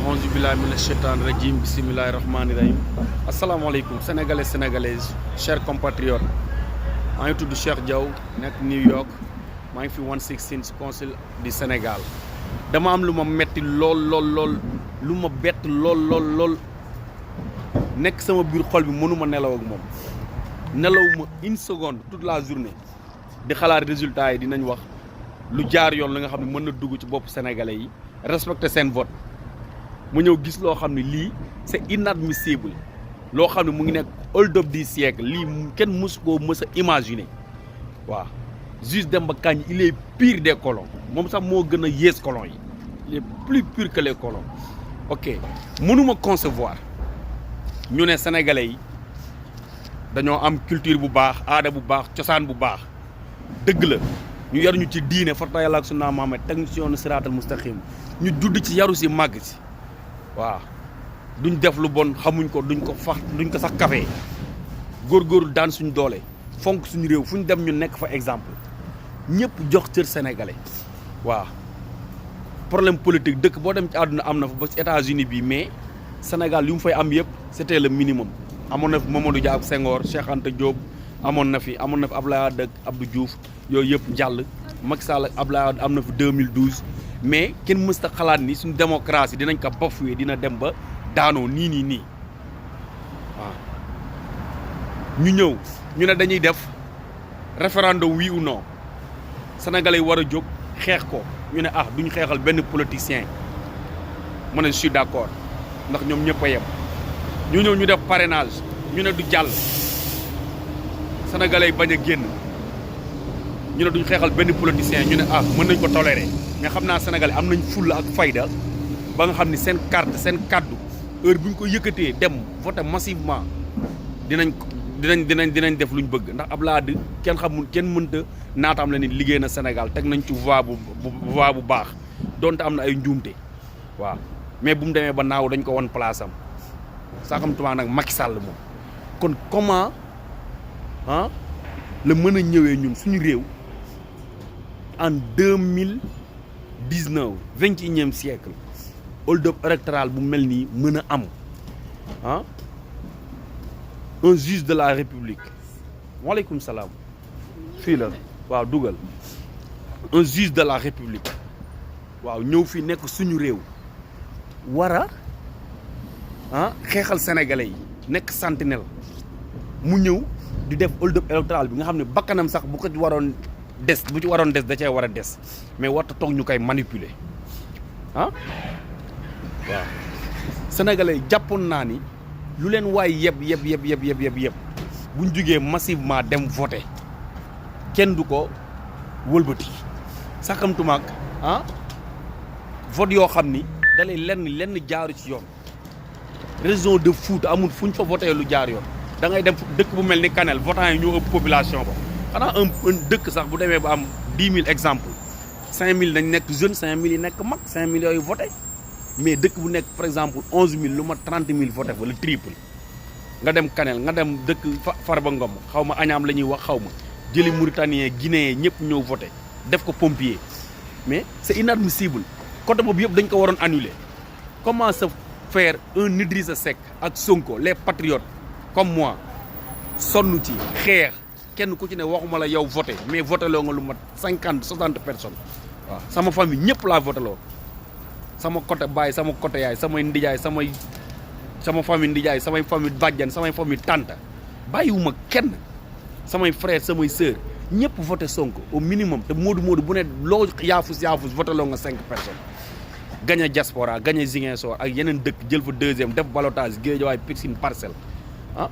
ahonzu billahi mina shaitan rajim bismillahi rahmani rahim asalaamaaleykum sénégalais sénégalaises chers compatriotes maa ngi tudd Cheikh Diaw nekk New York maa ngi fi 116 consul du Sénégal dama am lu ma metti lool lu ma bett lool nekk sama biir xol bi mënuma nelaw ak moom nelawuma une seconde toute la journée di xalaat résultat yi dinañ wax lu jaar yoon la nga xam ne mën na dugg ci bopp sénégalais yi respecter seen vote mu ñëw gis loo xam ne lii c'est inadmissible loo xam ne mu ngi nekk hold up du siècle lii kenn mësu koo mës a imaginer waaw juge Demba Kandji il est pire des colons moom sax moo gën a yées colons yi il est plus pur que les colons ok mënuma concevoir ñu ne sénégalais yi dañoo am culture bu baax aada bu baax cosaan bu baax dëgg la ñu yar ñu ci diine farata yàlla ak sunna Muhammad teg ñu ci yoonu siraatal mustaqim ñu judd ci yaru si màgg si waaw duñ def lu bon xamuñ ko duñ ko sax café góorgóorlu daan suñ doole fonk suñu réew fu ñu dem ñu nekk fa exemple ñëpp jox cër sénégalais waaw problème politique dëkk boo dem ci àdduna am na fa ba ci États-Unis bi mais Sénégal yu mu fay am yëpp c'était le minimum amoon na fi Mamadou Dia ak Senghor Cheikh Anta Diop amoon na fi Abdoulaye Wade ak Abdou Diouf yooyu yëpp jàll Macky Sall ak Abdoulaye Wade am na fi 2012 mais kenn mës ta xalaat ni suñu démocratie dinañ ko bafoué dina dem ba daanoo nii waaw ñu ñëw ñu ne dañuy def référendum oui ou non sénégalais yi war a jóg xeex ko ñu ne duñ xeexal benn politicien ma ne je suis d'accord ndax ñoom ñëpp a yem ñu ñëw ñu def parrainage ñu ne du jàll sénégalais yi bañ a génn ñu ne duñ xeexal benn politicien ñu ne mën nañ ko tolérer mais xam naa sénégalais am nañ fulla ak fayda ba nga xam ni seen carte seen kaddu heure bu ñu ko yëkkatee dem voter massivement dinañ def luñ bëgg ndax Abdoulaye Wade kenn mënta naataam la ni liggéey na Sénégal teg nañ ci voie bu baax donte am na ay njuumte waaw mais bu mu demee ba naaw dañ ko won place am saa xam tumaa nag Macky Sall moom kon comment la mën a ñëwee ñun suñu réew en 2019 21e siècle hold up électoral bu mel nii mën a am un juge de la république waaleykum salaam fii la waaw dugal un juge de la république waaw ñëw fii nekk suñu réew war a xeexal sénégalais yi nekk sentinelle mu ñëw di def hold up électoral bi nga xam ne bakkanam sax bu ci waroon des da cee war a des mais warta toog ñu koy manipuler waaw sénégalais yi jàppoon naa ni lu leen waay yëpp buñ jugee massivement dem voter kenn du ko wëlbati saxamtumaak vote yoo xam ni dalay lenn jaaru ci yoon région de Fouta amul fuñ fa voté lu jaar yoon da ngay dem dëkk bu mel ni Kanel votant yi ñoo ëpp population ba xanaa un dëkk sax bu demee ba am 10 000 exemples 5000 dañ nekk jeune 5000 yi nekk mag 5000 yooyu voté mais dëkk bu nekk par exemple 11000 lu ma 30000 voté fa le triple nga dem Kanel nga dem dëkk Farba Ngom xaw ma Agnam la ñuy wax xaw ma jëli Mauritanien Guinéen ñëpp ñëw voté def ko pompier mais c'est inadmissible côté boobu yëpp dañ ko waroon annuler comment se faire un Idrissa Seck ak Sonko les patriotes comme moi sonn ci xeex kenn ku ci ne waxuma la yow voté mais voté loo nga lu mat 50-60 personnes waaw sama famille ñëpp laa voté loo sama côté baay sama côté yaay samay ndijaay sama famille ndijaay samay famille bàjjan samay famille tante bàyyiwuma kenn samay frère samay sœur ñëpp voté Sonko au minimum te Modou bu ne loo yaafus voté loo nga 5 personnes gagné diaspora gagné Ziguinchor ak yeneen dëkk jël fa deuxième def ballottage Guédiawaye Pikine Parcelles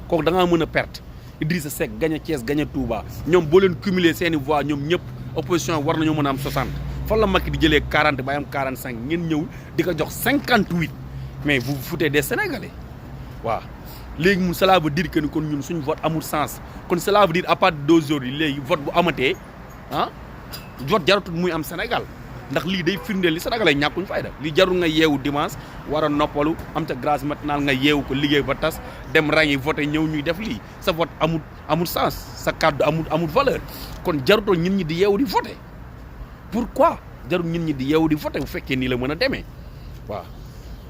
kooku da ngaa mën a perte Idrissa Seck gagné Thiès gagné Touba ñoom boo leen cumuler seeni voix ñoom ñëpp opposition war nañoo mën a am 60 fan la Macky di jëlee 40 ba am 45 ngeen ñëw di ko jox 58 mais vous vous foutez des Sénégalais waaw léegi mun cela veut dire que ni kon ñun suñu vote amul sens kon cela veut dire à partir d'aujourd'hui léegi vote bu amatee vote jaratul muy am Sénégal ndax lii day firndeel li Sénégalais ñàkkuñ fayda lii jarul nga yeewu dimanche war a noppalu am ca grâce matinale nga yeewu ko liggéey ba tas dem rangi voté ñëw ñuy def lii sa vote amul sens sa kàddu amul valeur kon jarutoo ñit ñi di yeewu di voté pourquoi jarul ñit ñi di yeewu di voté bu fekkee nii la mën a demee waaw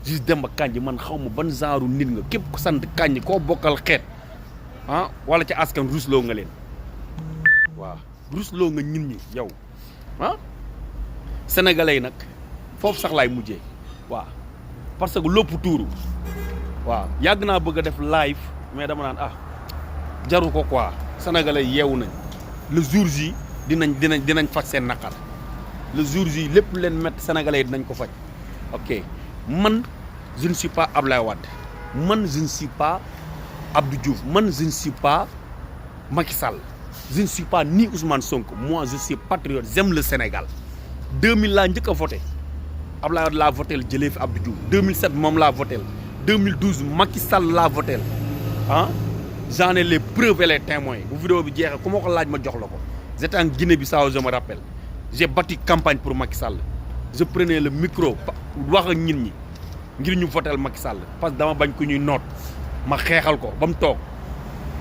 juge Demba Kandji man xaw ma ban genre nit nga képp ku sant Kandji koo bokkal xeet wala ci askan rusloo nga leen waaw rusloo nga ñin ñi yow sénégalais yi nag foofu sax laay mujjee waaw parce que lépp tuuru waaw yàgg naa bëgg a def live mais dama naan jaru ko quoi sénégalais yeewu nañ le jour ji dinañ faj seen naqar le jour ji lépp leen métti sénégalais yi dinañ ko faj ok man je ne suis pas Ablaye Wade man je ne suis pas Abdou Diouf man je ne suis pas Macky Sall je ne suis pas ni Ousmane Sonko moi je suis patriote j'aime le Sénégal 2000 laa njëkk a voté Ablaye Wade laa voté jëlee fi Abdou Diouf 2007 moom laa voté 2012 Macky Sall laa voté j'en ai les preuves et les témoins bu vidéo bi jeexee ku ma ko laaj ma jox la ko j'étais en Guinée-Bissau je me rappelle j'ai battu campagne pour Macky Sall je prenais le micro wax ak nit ñi ngir ñu votel Macky Sall parce que dama bañ ku ñuy noot ma xeexal ko ba mu toog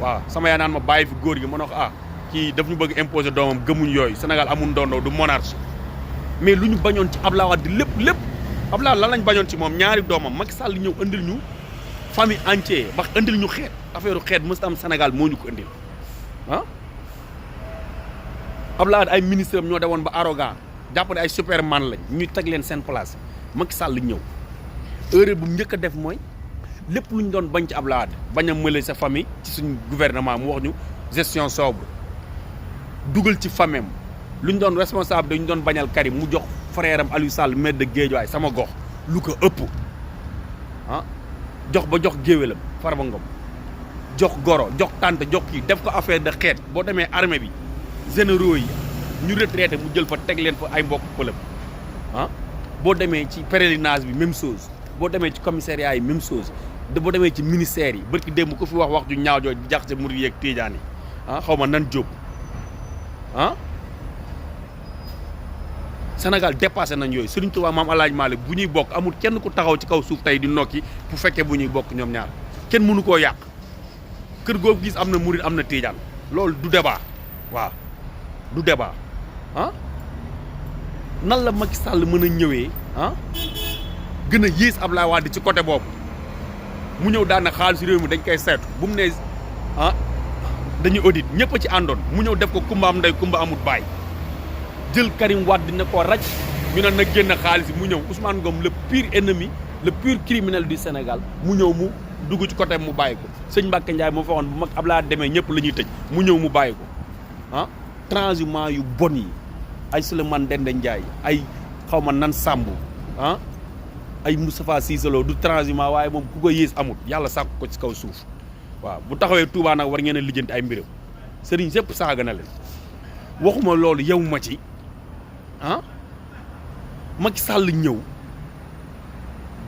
waaw sama yaay naan ma bàyyi fi góor gi ma ne ko kii daf ñu bëgg imposer doomam gëmuñ yooyu Sénégal amul ndondoo du monarchie mais lu ñu bañoon ci Abdoulaye Wade lépp Abdoulaye lan lañ bañoon ci moom ñaari doomam Macky Sall ñëw indil ñu famille entière ba indil ñu xeet affaire xeet mës am Sénégal moo ñu ko indil Abdoulaye Wade ay ministre am ñoo demoon ba arrogant jàpp ne ay superman lañ ñu teg leen seen place Macky Sall ñëw erreur bu njëkk a def mooy lépp lu ñu doon bañ ci Abdoulaye Wade bañ a mële sa famille ci suñu gouvernement mu wax ñu gestion sobre dugal ci famem lu ñu doon responsable dañu doon bañal Karim mu jox frère am Aliou Sall maire de Guédiawaye sama gox lu ko ëpp jox géwélam Farba Ngom jox goro jox tante jox kii def ko affaire de xeet boo demee armée bi généraux yi ñu retraité mu jël fa teg leen fa ay mbokk pëlëm boo demee ci pèlerinage bi même chose boo demee ci commissariat yi même chose boo demee ci ministère yi barki démb ko fi wax ju ñaaw jooju di jaxase murid yeeg tiijaan yi xaw ma nan jóob Sénégal dépassé nañ yooyu Serigne Touba Maam Alaaji Maalik bu ñuy bokk amul kenn ku taxaw ci kaw suuf tey di nokki bu fekkee bu ñuy bokk ñoom ñaar kenn mënu koo yàq kër googu gis am na murid am na tiijaan loolu du débat waaw du débat nan la Macky Sall mën a ñëwee gën a yées Abdoulaye Wade ci côté boobu mu ñëw daan na xaalis réew mi dañ koy seetu bu mu ne dañuy audit ñëpp a ci àndoon mu ñëw def ko kumba am ndey kumba amut baay jël Karim Wade ne ko raj ñu ne na génn xaalis mu ñëw Ousmane Ngom le pire ennemi le pire criminel du Sénégal mu ñëw mu dugg ci côté mu bàyyi ko sëñ Mbacke Ndiaye moo fa waxoon bu mag Abdoulaye demee ñëpp la ñuy tëj mu ñëw mu bàyyi ko transhumant yu bon yi ay Souleymane Ndéné Ndiaye ay xaw ma nan Samb ay Moustapha Cissé Lo du transhumant waaye moom ku ko yées amul yàlla sàkk ko ci kaw suuf waaw bu taxawee Touba nag war ngeen a lijjanti ay mbiram sëriñ sépp saaga na leen waxuma loolu yow ma ci Macky Sall ñëw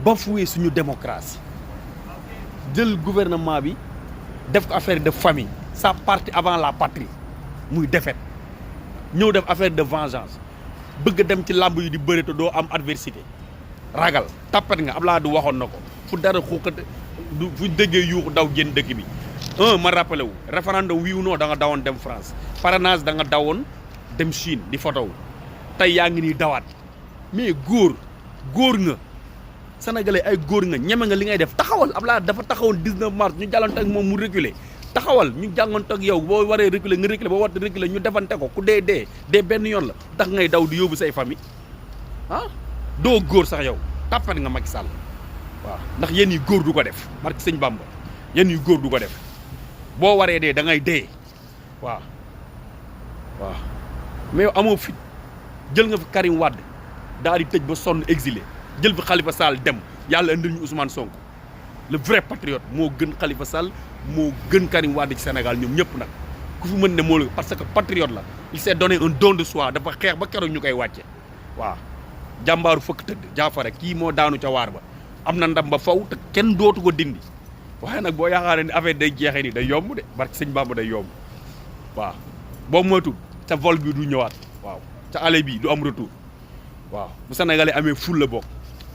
bafoué suñu démocratie jël gouvernement bi def ko affaire de famille sa partie avant la patrie muy défaite ñëw def affaire de vengeance bëgg dem ci làmb yi di bëri te doo am adversité ragal tappet nga Abdoulaye du waxoon na ko fu dara xuuxate fu déggee yuuxu daw génn dëkk bi ma rappelé wu référendum wiiw noo da nga dawoon dem France parrainage da nga dawoon dem Chine di photo wu tey yaa ngi nii dawaat mais góor nga sénégalais ay góor nga ñeme nga li ngay def taxawal Abdoulaye dafa taxawoon 19 mars ñu jàllante ak moom mu reculer taxawal ñu jàngante ak yow boo waree reculer nga reculer boo waree reculer ñu defante ko ku dee benn yoon la tax ngay daw di yóbbu say famille doo góor sax yow tàppet nga Macky Sall waaw ndax yéen yi góor du ko def barke sëñ Bamba yéen yi góor du ko def boo waree dee da ngay dee waaw mais yow amoo fit jël nga fi Karim Wade daal di tëj ba sonn exilé jël fi Khalifa Sall dem yàlla indil ñu Ousmane Sonko le vrai patriote moo gën Khalifa Sall moo gën Karim Wade ci Sénégal ñoom ñëpp nag ku fi mën ne moo la parce que patriote la il s'est donné un don de soi dafa xeex ba keroog ñu koy wàcce waaw jàmbaaru fëkk tëdd jaafara kii moo daanu ca waar ba am na ndam ba faw te kenn dootu ko dindi waaye nag boo yaakaaree ni affaire day jeexee ni day yomb de barke sëñ Bamba day yomb waaw boo moytu ca vol bi du ñëwaat waaw ca aller bi du am retour waaw bu Sénégalais amee ful la bokk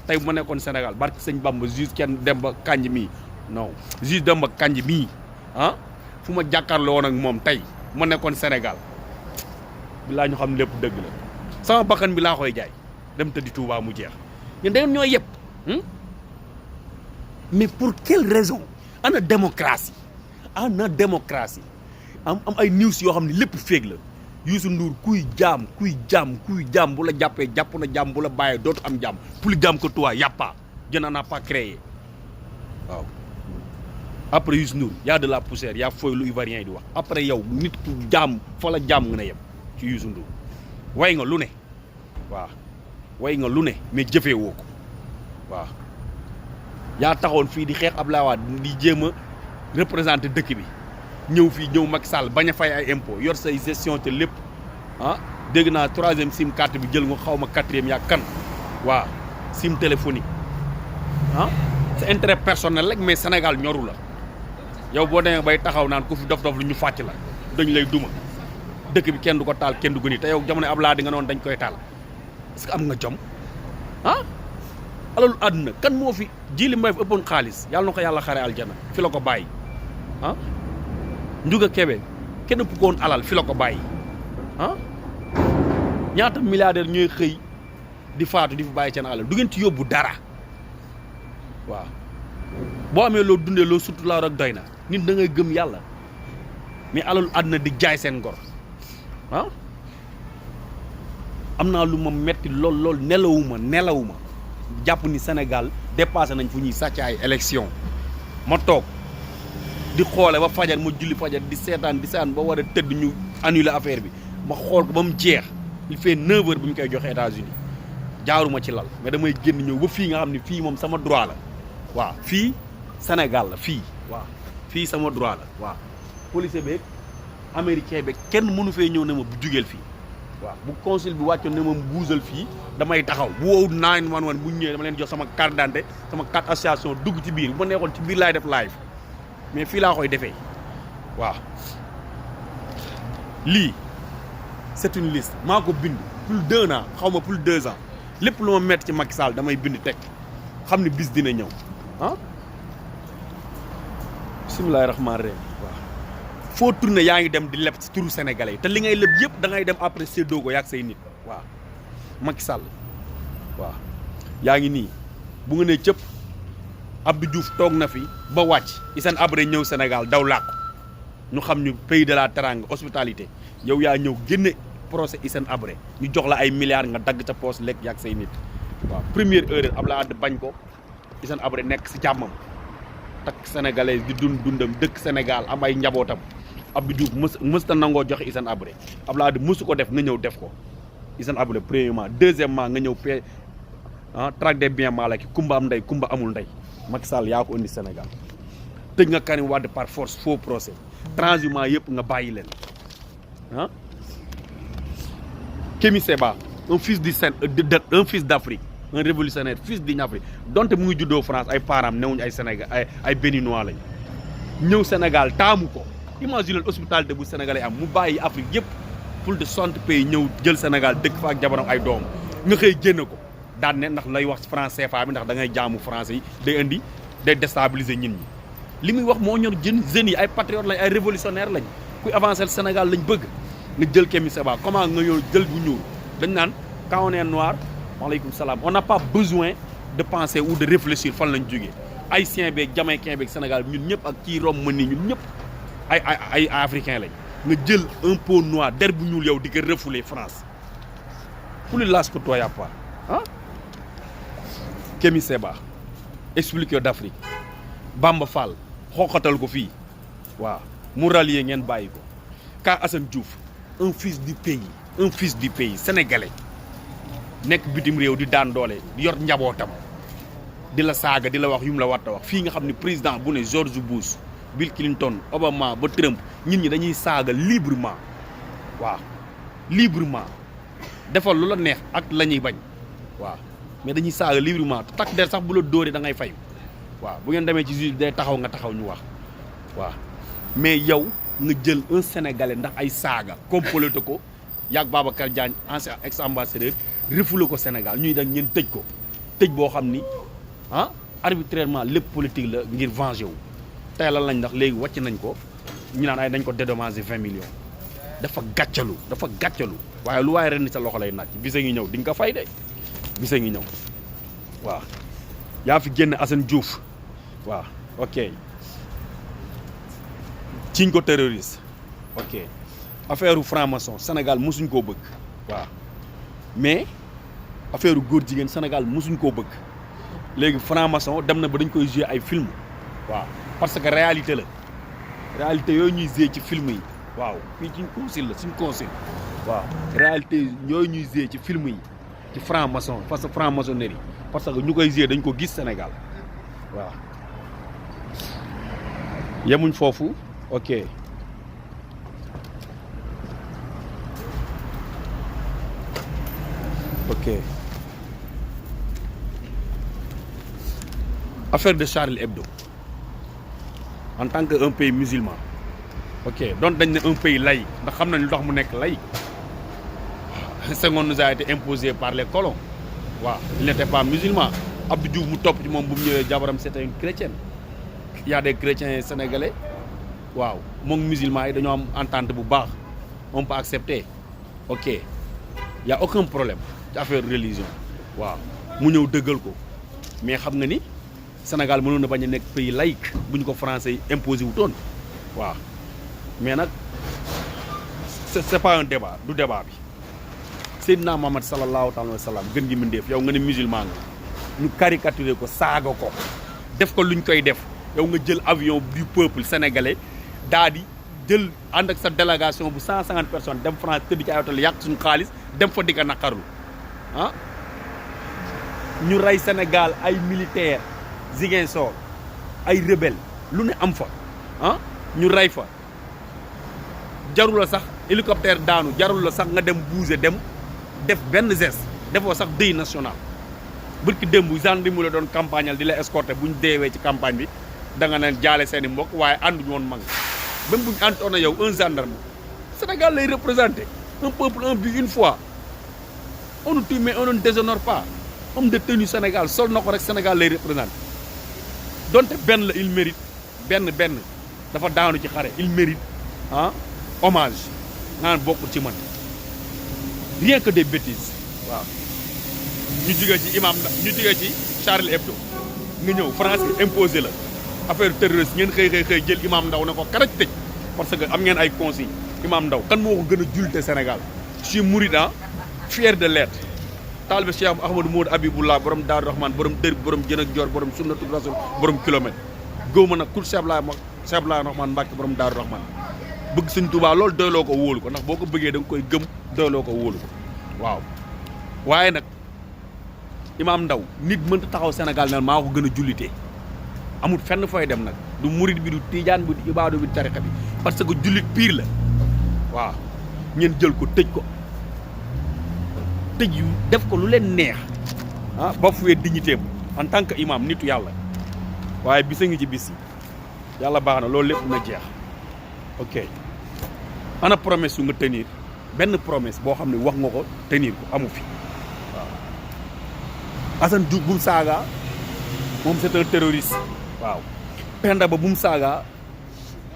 tey bu ma nekkoon Sénégal barke sëñ Bamba juge kenn Demba Kandji mii non juge Demba Kandji mii fu ma jàkkaarloo woon ak moom tey ma nekkoon Sénégal bi laa ñu xam lépp dëgg la sama bakkan bi laa koy jaay dem tëddi Touba mu jeex ñun dañu ñoo yëpp mais pour quelle raison ana démocratie am ay news yoo xam ne lépp féeg la Youssou Ndour kuy jaam bu la jàppee jàpp na jaam bu la bàyyee dootu am jaam plus jaam que toi y a pas je n'en ai pas créé waaw après Youssou Ndour y a de la poussière y a fooy lu ivoirien yi di wax après yow nit ku jaam fa la jaam nga ne yem ci Youssou Ndour way nga lu ne waaw way nga lu ne mais jëfee woo ko waaw yaa taxoon fii di xeex Abdoulaye Wade di jéem a représenter dëkk bi ñëw fii ñëw Macky Sall bañ a fay ay impôt yor say gestion te lépp ah dégg naa 3e sim carte bi jël nga xaw ma 4e yaa kan waaw sim téléphonique ah c'est intérêt personnel rek mais Sénégal ñoru la yow boo demee bay taxaw naan ku fi dof lu ñu fàcc la dañ lay duma dëkk bi kenn du ko taal kenn du ko nii te yow jamono Abdoulaye di nga noonu dañ koy taal est-ce que am nga jom ah alalu àdduna kan moo fi Djily Mbaye fi ëppoon xaalis yàlla na ko yàlla xare aljana fi la ko bàyyi ah Ndiouga Kébé kenn ëpp ko woon alal fi la ko bàyyi ah ñaata milliardaire ñooy xëy di faatu di fi bàyyi seen alal du ngeen ci yóbbu dara waaw boo amee loo dundee loo surtout laa rek doy na nit da ngay gëm yàlla mais alalu àdduna di jaay seen ngor ah am naa lu ma metti lool nelawuma jàpp ni Sénégal dépassé nañ fu ñuy sàcc ay élection ma toog di xoole ba fajar ma julli fajar di seetaan ba war a tëdd ñu annuler affaire bi ma xool ko ba mu jeex il fait 9 heures bi ñu koy joxe États-Unis jaaruma ci lal mais damay génn ñëw ba fii nga xam ne fii moom sama droit la waaw fii Sénégal la fii waaw fii sama droit la waaw policier beeg américain beeg kenn mënu fee ñëw ne ma bu jugeel fii waaw bu consul bi wàccoon ne ma buusal fii damay taxaw bu wow 911 bu ñëwee dama leen jox sama carte d'identité sama carte association dugg ci biir bu ma neexoon ci biir laay def live mais fii laa koy defee waaw lii c'est une liste maa ko bind plus d'1 an xaw ma plus 2 ans lépp lu ma metti ci Macky Sall damay bind teg xam ne bis dina ñëw ah bismillahi rahmaani rahim waaw foo tourné yaa ngi dem di leb ci turu sénégalais yi te li ngay leb yëpp da ngay dem après séddoo ko yaag say nit waaw Macky Sall waaw yaa ngi nii bu nga nee cëpp Abdou Diouf toog na fi ba wàcc Hissène Habré ñëw Sénégal daw làqu ñu xam ñu pays de la teranga hospitalité yow yaa ñëw génne procès Hissène Habré ñu jox la ay milliards nga dagg ca poos lekk yaag say nit waaw première heure Abdoulaye Wade bañ ko Hissène Habré nekk si jàmmam takk sénégalais di dundam dëkk Sénégal am ay njabootam Abdou Diouf mës ta nangoo joxe Hissène Habré Abdoulaye Wade mësu ko def nga ñëw def ko Hissène Habré premièrement deuxièmement nga ñëw traque des biens mal acquis kumba am ndey kumba amul ndey Macky Sall yaa ko indi Sénégal tëj nga Karim Wade par force faux procès transhumant yëpp nga bàyyi leen ah Kémi Séba un fils d'Afrique un révolutionnaire fils d'Afrique donte mu ngi juddoo France ay parents newuñ ay Sénégal ay béninois lañ ñëw Sénégal taamu ko imagine hospitalité bu sénégalais am mu bàyyi Afrique yëpp plus de 60 pays ñëw jël Sénégal dëkk fa ak jabaram ay doom nga xëy génn ko daan ne ndax lay wax France CFA bi ndax da ngay jaamu français yi day déstabiliser ñin ñi li muy wax moo ñor jeunes yi ay patriotes lañ ay révolutionnaires lañ kuy avancer Sénégal lañ bëgg nga jël Kémi Séba comment nga yow jël bu ñuul dañ naan quand on est noir waaleykum salaam on n'a pas besoin de penser ou de réfléchir fan lañ jógee haïtien beeg jamaïcain beeg Sénégal ñun ñëpp ak kii rom mën nii ñun ñëpp ay africain lañ nga jël un peau noir der bu ñuul yow di ko refouler France plus lâche que toi y a pas ah Kémi Séba expliqué d'Afrique Bamba Fall xooxatal ko fii waaw mu rallier ngeen bàyyi ko Ka Assane Diouf un fils du pays sénégalais nekk bitim réew di daan doole di yor njabootam di la saaga di la wax yu mu la war a wax fii nga xam ne président bu ne George Bush Bill Clinton Obama ba Trump nit ñi dañuy saaga librement waaw librement defal lu la neex ak la ñuy bañ waaw mais dañuy saaga librement takk der sax bu la dóoree da ngay fayu waaw bu ngeen demee ci juge day taxaw nga taxaw ñu wax waaw mais yow nga jël un sénégalais ndax ay saaga comploté ko yaag Babacar Diagne ancien ex-ambassadeur refoulé ko Sénégal ñuy dañ ngeen tëj ko tëj boo xam ni ah arbitrairement lépp politique la ngir venger wu tey lan lañ ndax léegi wàcc nañ ko ñu naan ay dañ ko dédommager 20 millions dafa gàccalu waaye lu waaye ren ni sa loxo lay naaj bisa ngi ñëw di nga ko fay de bisa ngi ñëw waaw yaa fi génn Assane Diouf waaw ok ciñ ko terroriste ok affaire franc-maçon Sénégal mosuñ koo bëgg waaw mais affaire góor jigéen Sénégal mosuñ koo bëgg léegi franc-maçon dem na ba dañ koy jouer ay film waaw parce que réalité la réalité yooyu ñuy jouer ci film yi waaw fii ci consul la suñ consul waaw réalité yooyu ñuy jouer ci film yi ci franc-maçon parce que franc-maçonnerie parce que ñu koy jouer dañ ko gis Sénégal waaw yemuñ foofu ok ok affaire de Charlie Hebdo en tant que un pays musulman ok donc dañ ne un pays laïque ndax xam nañ lu tax mu nekk laïque Senghor nous a été imposé par les colons waaw il n'était pas musulman Abdou Diouf mu topp ci moom bu mu ñëwee jabaram c'était une chrétienne il y a des chrétiens sénégalais waaw moom musulman yi dañoo am entente bu baax on peut accepter ok y a aucun problème ci affaire religion waaw mu ñëw dëggal ko mais xam nga ni Sénégal mënoon na bañ a nekk pays laïque bu ñu ko français yi imposé wu toon waaw mais nag c'est pas un débat du débat bi Seydina Muhammad sallallahu alayhi wa sallam gën gi mbindeef yow nga ne musulman nga ñu caricaturé ko saaga ko def ko luñ koy def yow nga jël avion du peuple sénégalais daa di jël ànd ak sa délégation bu 150 personnes dem France tëdd ci ay hôtel yàq suñu xaalis dem fa digga naqarlu ah ñu rey Sénégal ay militaires Ziguinchor ay rebelle lu ne am fa ah ñu rey fa jarul la sax hélicoptère daanu jarul la sax nga dem bouger dem def benn geste defoo sax deuil national bërki démb gendarme la doon campagnal di la escorter bu ñu deewee ci campagne bi da nga neen jaale seeni mbokk waaye ànduñu woon mag même bu ñu àndoon na yow un gendarme Sénégal lay représenté un peuple un but une fois on nous tue mais on ne déshonore pas homme de tenue Sénégal sol na ko rek Sénégal lay représenté donte benn la il mérite benn dafa daanu ci xare il mérite ah hommage naan bokkul ci man rien que des bêtises waaw ñu jógee ci imam ñu jógee ci Charlie Hebdo nga ñëw France imposé la affaire terroriste ngeen xëy jël imam Ndaw ne ko karaj tëj parce que am ngeen ay consignes imam Ndaw kan moo ko gën a jullite Sénégal je suis mouride fier de l'être taalibe Cheikh Ahmadou Modou Habiboullah borom Daaru Rahman borom dër borom jën ak joor borom sunnatul rasul borom kilomètre góob ma nag kul Cheikh Abdoulaye Rahman Mbacke borom Daaru Rahman bëgg Sëñ Tuubaa loolu doyloo ko wóolu ko ndax boo ko bëggee da nga koy gëm doyloo ko wóolu ko waaw waaye nag imam Ndaw nit mënta taxaw Sénégal nag maa ko gën a jullitee amul fenn fooy dem nag du murid bi du tiijaan bi du ibaadu bi tarixa bi parce que jullit pire la waaw ngeen jël ko tëj ko tëj yu def ko lu leen neex ah ba fuwee dignité en tant que imam nitu yàlla waaye bisa ngi ci bis yi yàlla baax na loolu lépp na jeex ok ana promesse yu nga tenir benn promesse boo xam ne wax nga ko tenir ko amu fi waaw Assane Diouf bu mu saaga moom c'est un terroriste waaw Penda Ba bu mu saaga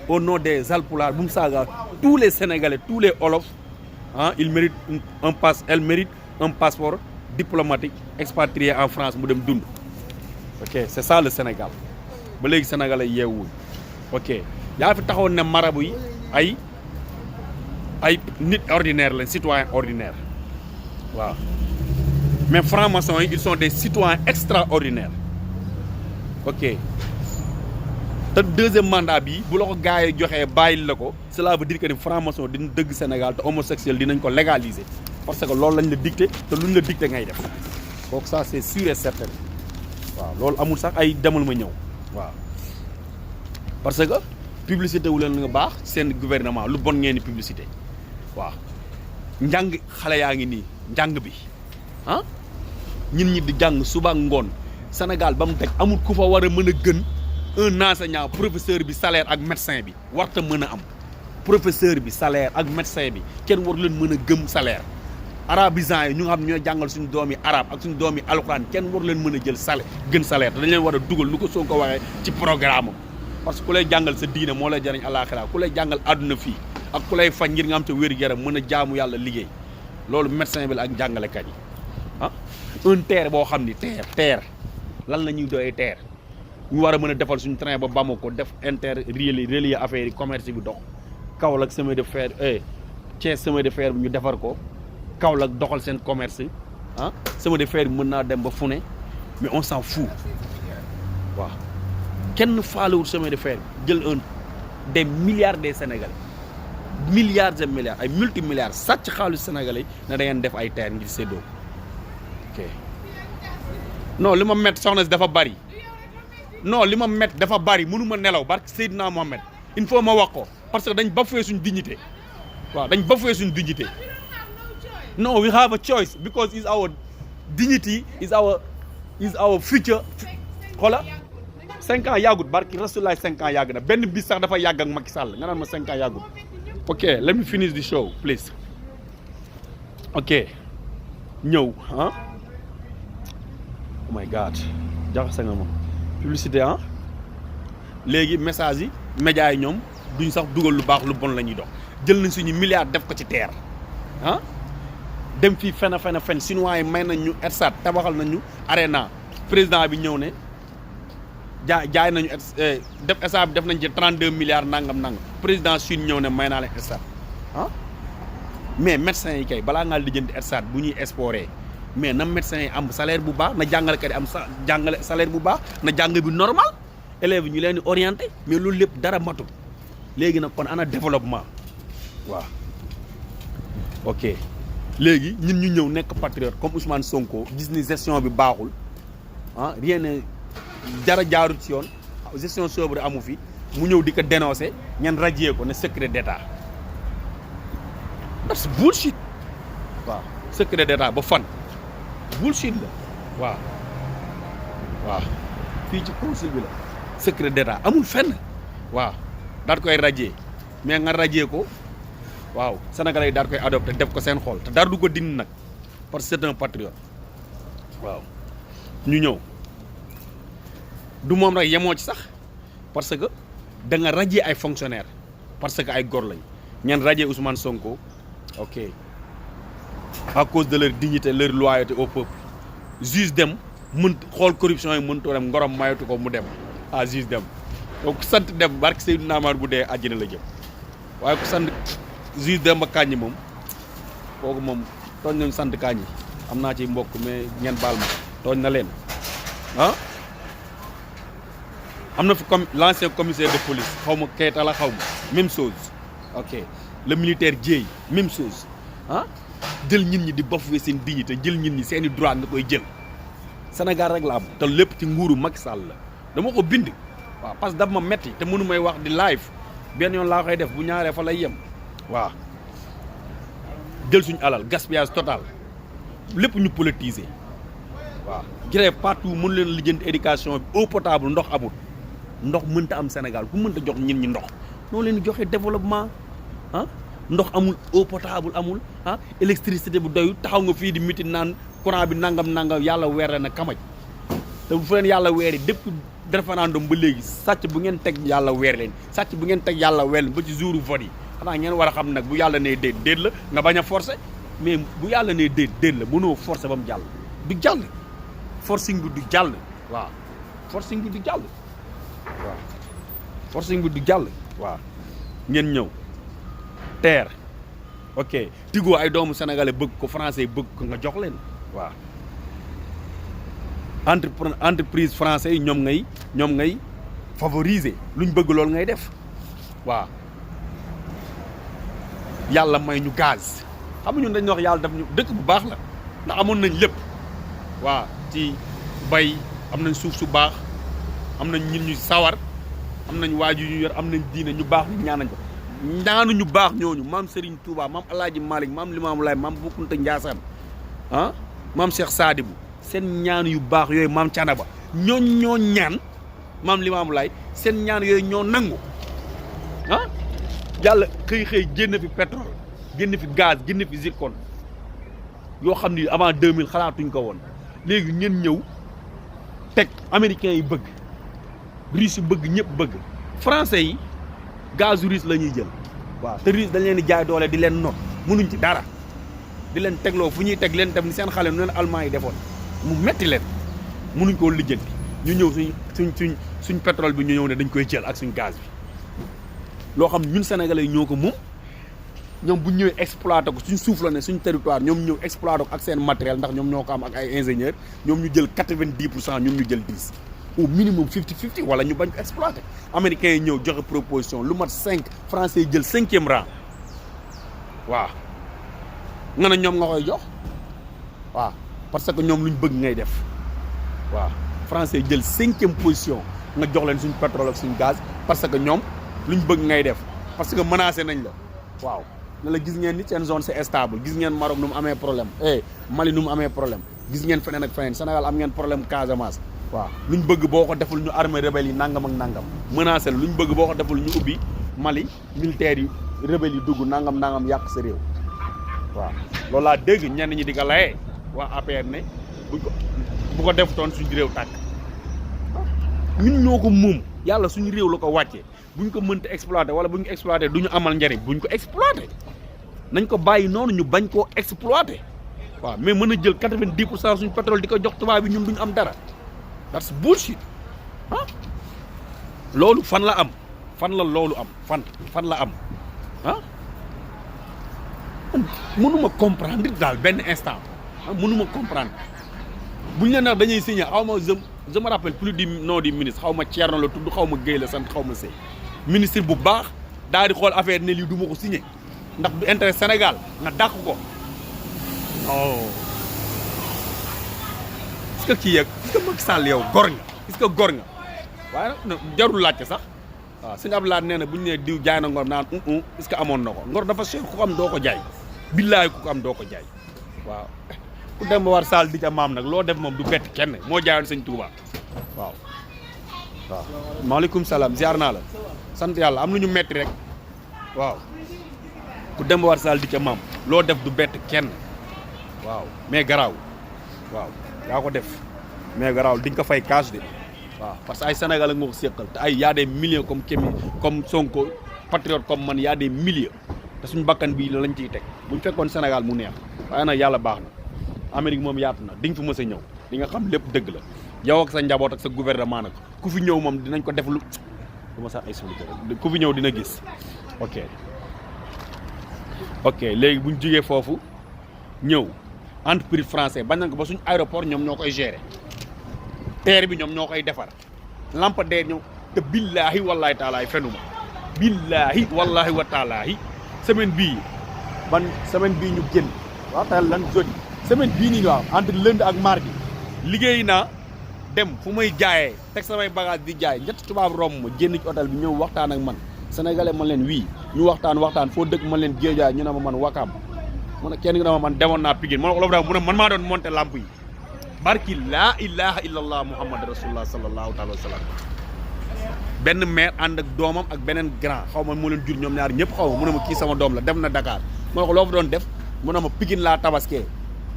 au nom des Alpulaar bu mu saaga tous les Sénégalais tous les Wolof ah il mérite elle mérite un passeport diplomatique expatrié en France mu dem dund ok c'est ça le Sénégal ba léegi Sénégalais yeewuñ ok yaa fi taxawoon ne marabu yi ay nit ordinaire lañ citoyen ordinaire waaw mais francs-maçons yi ils sont des citoyens extraordinaires ok te deuxième mandat bi bu la ko gars yi joxee bàyyil la ko cela veut dire que ni franc-maçon dina dëgg Sénégal te homosexuel dinañ ko légaliser parce que loolu lañ la dicté te luñ la dicté ngay def donc ça c'est sûr et certain waaw loolu amul sax ay demal ma ñëw waaw parce que publicité wu leen nga baax seen gouvernement lu bon ngeen di publicité waaw njàng xale yaa ngi nii njàng bi ah ñin ñi di jàng suba ak ngoon Sénégal ba mu teg amul ku fa war a mën a gën un enseignant professeur bi salaire ak médecin bi warta mën a am professeur bi salaire ak médecin bi kenn war leen mën a gëm salaire arabisants yi ñu nga xam ñooy jàngal suñu doom yi arabe ak suñu doom yi alxuraan kenn war leen mën a jël salaire gën salaire te dañ leen war a dugal lu ko soo ko waxee ci programme parce que ku lay jàngal sa diine moo lay jariñ àllaaxira ku lay jàngal àdduna fii ak ku lay faj ngir nga am te wér-gu-yaram mën a jaamu yàlla liggéey loolu médecin bi la ak jàngalekat yi ah un terre boo xam ni terre lan la ñuy doyee terre ñu war a mën a defal suñu train ba Bamako def relier affaire yi commerce bi dox Kaolack chemin de fer Thiès chemin de fer bi ñu defar ko Kaolack doxal seen commerce ah chemin de fer bi mën naa dem ba fu ne mais on s'en fout waaw kenn faalewul chemin de fer bi jël des milliards des Sénégalais milliards et milliards ay multimilliards sàcc xaalis Sénégalais ne da ngeen def ay terre ngir séddoo ok non li ma métti soxna si dafa bari non li ma métti dafa bari mënu ma nelaw barke Seydina Mohamed il faut ma wax ko parce que dañ bafoué suñ dignité waaw dañ bafoué suñ dignité no we have a choice because is our dignity is our future xoola 5 ans yàggut barki Rasulullah 5 ans yàgg na benn bis sax dafa yàgg ak Macky Sall nga naan ma 5 ans yàggut ok let me finish the show please ok ñëw ah oh my god jaxase nga ma publicité ah léegi message yi médias yi ñoom duñ sax dugal lu baax lu bon la ñuy dox jël nañ suñu milliards def ko ci terre ah dem fii fen chinois yi may nañ ñu Ersat tabaxal nañ ñu Arena président bi ñëw ne jaay nañu def Ersat bi def nañ ci 32 milliards nangam président Chine ñëw ne may naa leen Ersat ah mais médecins yi kay balaa ngaa lijjanti Ersat bu ñuy exporté mais na médecins yi am salaire bu baax na jàngalekat yi am jàngale salaire bu baax na jàng bi normal élèves yi ñu leen di orienté mais loolu lépp dara matul léegi nag kon ana développement waaw ok léegi ñun ñu ñëw nekk patriote comme Ousmane Sonko gis ni gestion bi baaxul ah rien ne dara jaarul ci yoon gestion sobre amu fi mu ñëw di ko dénoncer ñan radier ko ne secret d'état that's bullshit waaw secret d'état ba fan bullshit la waaw fii ci conseil bi la secret d'état amul fenn waaw daal koy radier mais nga radier ko waaw sénégalais yi daal koy adopté def ko seen xol te dara du ko dindi nag parce que c'est un patriote waaw ñu ñëw du moom rek yemoo ci sax parce que da nga radier ay fonctionnaires parce que ay góor lañ ñeen radier Ousmane Sonko ok à cause de leur dignité leur loyauté au peuple juge dem mën xool corruption yi mënutoo dem ngorom mayatu ko mu dem juge dem donc ku sant dem barke Seydina Muhammad bu dee àjjana la jëm waaye ku sant juge dem ba Kandji moom kooku moom tooñ nañu sant Kandji am naa ci mbokk mais ngeen baal ma tooñ na leen am na fi comme l'ancien commissaire de police xaw ma Keita la xaw ma même chose ok le militaire Dièye même chose jël nit ñi di bafouer seen dignité jël nit ñi seeni droit nga koy jël Sénégal rek la am te lépp ci nguuru Macky Sall la dama ko bind waaw parce que daf ma metti te mënu may wax di live benn yoon laa koy def bu ñaaree fa lay yem waaw jël suñu alal gaspillage total lépp ñu politiser waaw grève partout mënu leen lijjanti éducation bi eau potable ndox amul ndox mënta am Sénégal ku mënta jox nit ñi ndox noo leen di joxe développement ndox amul eau potable amul électricité bu doyul taxaw nga fii di miti naan courant bi nangam yàlla weer na kamaj te bu fa leen yàlla weer yi depuis référendum ba léegi sàcc bu ngeen teg yàlla weer leen sàcc bu ngeen teg yàlla weer leen ba ci jouru vote yi xanaa ngeen war a xam nag bu yàlla nee déet la nga bañ a forcer mais bu yàlla nee déet la mënoo forcer ba mu jàll du jàll forcing bi du jàll waaw forcing bi du jàll waaw forcing bi du jàll waaw ngeen ñëw terre ok Tigo ay doomu sénégalais bëgg ko français bëgg ko nga jox leen waaw entreprise français yi ñoom ngay favoriser luñ bëgg loolu ngay def waaw yàlla may ñu gaz xam nga ñun dañ wax yàlla daf ñu dëkk bu baax la ndax amoon nañ lépp waaw ci bay am nañ suuf su baax am nañ ñin ñu sawar am nañ waaju ñu yor am nañ diine ñu baax ñu ñaan nañ ko ñaanu ñu baax ñooñu maam Serigne Touba maam El Hadj Malick maam Limamou Laye maam Bou Kounta Ndiassane maam Cheikh Sadibou seen ñaan yu baax yooyu maam Thiénaba ñoo ñaan maam Limamou Laye seen ñaan yooyu ñoo nangu yàlla xëy génn fi pétrole génn fi gaz génn fi zircon yoo xam ni avant 2000 xalaatuñ ko woon léegi ngeen ñëw teg américains yi bëgg russe yi bëgg ñëpp bëgg français yi gaz russe la ñuy jël waaw te russe dañ leen di jaay doole di leen not mënuñ ci dara di leen tegloo fu ñuy teg leen tam ni seen xale nu leen allemand yi defoon mu metti leen mënuñ koo lijjanti ñu ñëw suñ pétrole bi ñu ñëw ne dañ koy jël ak suñ gaz bi loo xam ñun sénégalais ñoo ko moom ñoom bu ñëwee exploité ko suñ suuf la ne suñ territoire ñoom ñëw exploité ko ak seen matériel ndax ñoom ñoo ko am ak ay ingénieurs ñoom ñu jël 90% ñoom ñu jël 10 au minimum 50-50 wala ñu bañ ko exploité américains yi ñëw joxe proposition lu mat 5 français yi jël 5e rang waaw nga ne ñoom nga koy jox waaw parce que ñoom luñ bëgg ngay def waaw français jël 5e position nga jox leen suñ pétrole ak suñ gaz parce que ñoom luñ bëgg ngay def parce que menacé nañ la waaw ne la gis ngeen ni seen zone c'est stable gis ngeen Maroc nu mu amee problème Mali nu mu amee problème gis ngeen feneen ak feneen Sénégal am ngeen problème Casamance waaw luñ bëgg boo ko deful ñu armée rebelle yi nangam ak nangam menacé la luñ bëgg boo ko deful ñu ubbi Mali militaires yi rebelle yi dugg nangam yàq sa réew waaw loolu laa dégg ñenn ñi di ko layee waa APR ne bu ko def toon suñu réew tàkk ñun ñoo ko moom yàlla suñu réew la ko wàccee buñ ko mënta exploité wala buñ ko exploité du ñu amal njariñ buñ ko exploité nañ ko bàyyi noonu ñu bañ koo exploité waaw mais mën a jël 90% suñu pétrole di ko jox tubaab bi ñun duñu am dara that's bullshit ah loolu fan la am fan la loolu am fan la am ah mënuma comprendre daal benn instant mënuma comprendre buñ leen nag dañuy signé xaw ma je me rappelle plus du nom du ministre xaw ma Thierno la tudd xaw ma Guèye la sant xaw ma Sey ministre bu baax daal di xool affaire ne lii du ma ko signé ndax du intérêt Sénégal nga dàq ko oh est-ce que kii yeeg est-ce que Macky Sall yow gor nga est-ce que gor nga waaye nag jarul laajte sax waaw sëñ Abdoulaye nee na bu ñu nee diw jaay na ngor naan est-ce que amoon na ko ngor dafa cher ku ko am doo ko jaay billaay ku ko am doo ko jaay waaw ku dem ba war Sall di ca maam nag loo def moom du bett kenn moo jaayoon sëñ Touba waaw maaleykum salaam ziar naa la sant yàlla am lu ñu metti rek waaw ku dem ba war Sall di ca maam loo def du bett kenn waaw mais garaaw waaw yaa ko def mais garaaw di nga ko fay cash de waaw parce que ay Sénégal nga ko séqal te ay y a des milliers comme Sonko patriote comme man y a des milliers te suñu bakkan bii lañ ciy teg buñ fekkoon Sénégal mu neex waaye nag yàlla baax na Amérique moom yaatu na di nga fi mës a ñëw di nga xam lépp dëgg la yow ak sa njaboot ak sa gouvernement nag ku fi ñëw moom dinañ ko def lu du ma sax expliqué rek ku fi ñëw dina gis ok léegi buñ jógee foofu ñëw entreprise français bañ nañ ko ba suñu aéroport ñoom ñoo koy gérer terre bi ñoom ñoo koy defar lampadaire ñëw te billaahi wallaahi taalaay fenuma billaahi wallaahi wa taalaahi semaine bii ñu génn waaw tey lan jeudi semaine bii nii waaw entre lundi ak mardi liggéey naa dem fu may jaayee teg samay bagage di jaay ñetti tubaab romb ma génn ci hôtel bi ñëw waxtaan ak man sénégalais man leen wii ñu waxtaan foo dëkk man leen Géejawaay ñu ne ma man Wakaam mu ne kenn gi ne ma man demoon naa Pikine ma ne ko loolu mu ne man maa doon monter lamp yi barki laa ilaha illallah muhammad rasulullah sallallahu taala wa sallam benn maire ànd ak doomam ak beneen grand xaw ma moo leen jur ñoom ñaar ñëpp xaw ma mu ne ma kii sama doom la dem na Dakar ma ne ko loo fa doon def mu ne ma Pikine laa tabaskee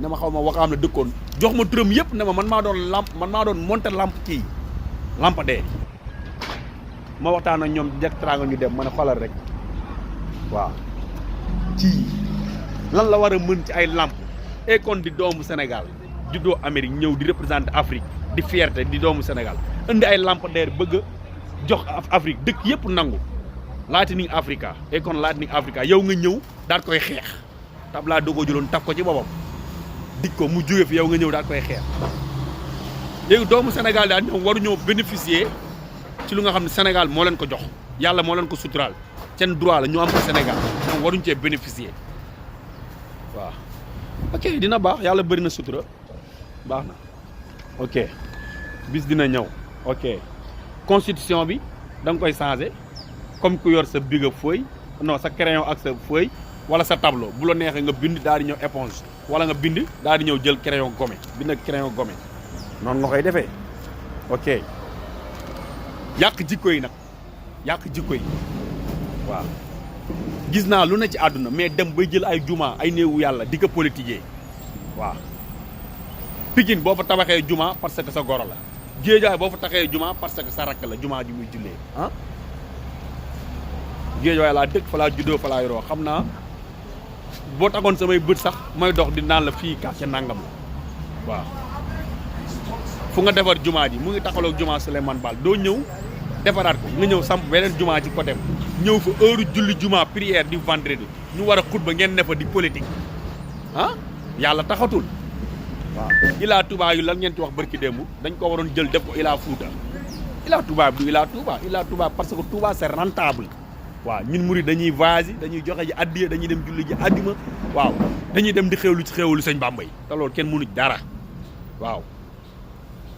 ne ma xaw ma Wakaam la dëkkoon jox ma turam yëpp ne ma man maa doon monter lamp kii lampadaire ma waxtaan ak ñoom njëkk teraanga ñu dem ma ne xoolal rek waaw ci lan la war a mën ci ay lamp et kon di doomu Sénégal juddoo Amérique ñëw di représenter Afrique di fierté di doomu Sénégal indi ay lampadaire bëgg a jox Afrique dëkk yëpp nangu Lightning Africa et kon Lightning Africa yow nga ñëw daal koy xeex tabla dogoo jëloon taf ko ci boppam dik ko mu jóge fi yow nga ñëw daal koy xeex léegi doomu Sénégal daal ñoom waru ñoo bénéficier ci lu nga xam ne Sénégal moo leen ko jox yàlla moo leen ko suturaal seen droit la ñu am ko Sénégal ñoom waruñ cee bénéficier waaw ok dina baax yàlla bëri na sutura baax na ok bis dina ñëw ok constitution bi da nga koy changer comme ku yor sa bic ak feuille non sa crayon ak sa feuille wala sa tableau bu la neexee nga bind daal di ñëw éponge wala nga bind daal di ñëw jël crayon gommé bind ak crayon gommé noonu nga koy defee ok yàq jikko yi nag yàq jikko yi waaw gis naa lu ne ci àdduna mais dem bay jël ay juma ay néewu yàlla di ko politiquer waaw Pikine boo fa tabaxee juma parce que sa goro la Géejawaay boo fa taxee juma parce que sa rakk la juma ji muy jullee ah Géejawaay laa dëkk fa laa juddoo fa laa yoroo xam naa boo tagoon samay bët sax may dox di naan la fii quartier nangam la waaw fu nga defar jumaa ji mu ngi taxaloog jumaa Souleymane Baal doo ñëw defaraat ko nga ñëw samp beneen jumaa ci côté ñëw fa heure julli jumaa prière di vendredi ñu war a xutba ngeen ne fa di politique ah yàlla taxatul waaw. Ila Touba yu lan ngeen ci wax barki démb dañ ko waroon jël def ko Ila Fouta Ila Touba du Ila Touba parce que Touba c'est rentable waaw. ñun murid dañuy voyage dañuy joxe ji addiya dañuy dem julli ji addima waaw dañuy dem di xewlu ci xewlu sëñ Bamba yi te loolu kenn mënu dara waaw.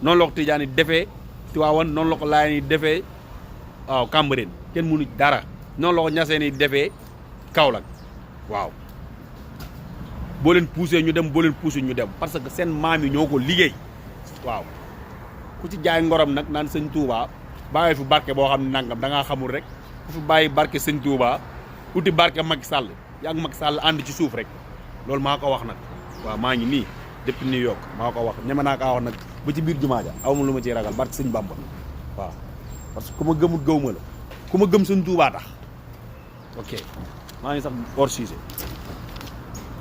noonu la ko Tijaan yi defee Tiwaawan noonu la ko Laayeen yi defee waaw Cambérène kenn mënu dara noonu la ko Ñaseen yi defee Kaolack waaw. boo leen poussé ñu dem boo leen poussé ñu dem parce que seen maam yi ñoo ko liggéey waaw. ku ci jaay ngorom nag naan sëñ Touba bàyyi fi barke boo xam ne nangam da ngaa xamul rek ku fi bàyyi barke sëñ Touba uti barke Macky Sall yaa ngi Macky Sall ànd ci suuf rek loolu maa ko wax nag waaw maa ngi nii depuis New York maa ko wax ñeme naa kaa wax nag ba ci biir jumaa ja aw ma lu ma ciy ragal barke sëñ Bamba waaw. parce que ku ma gëmut gëw ma la ku ma gëm sëñ Touba tax ok maa ngi sax hors sujet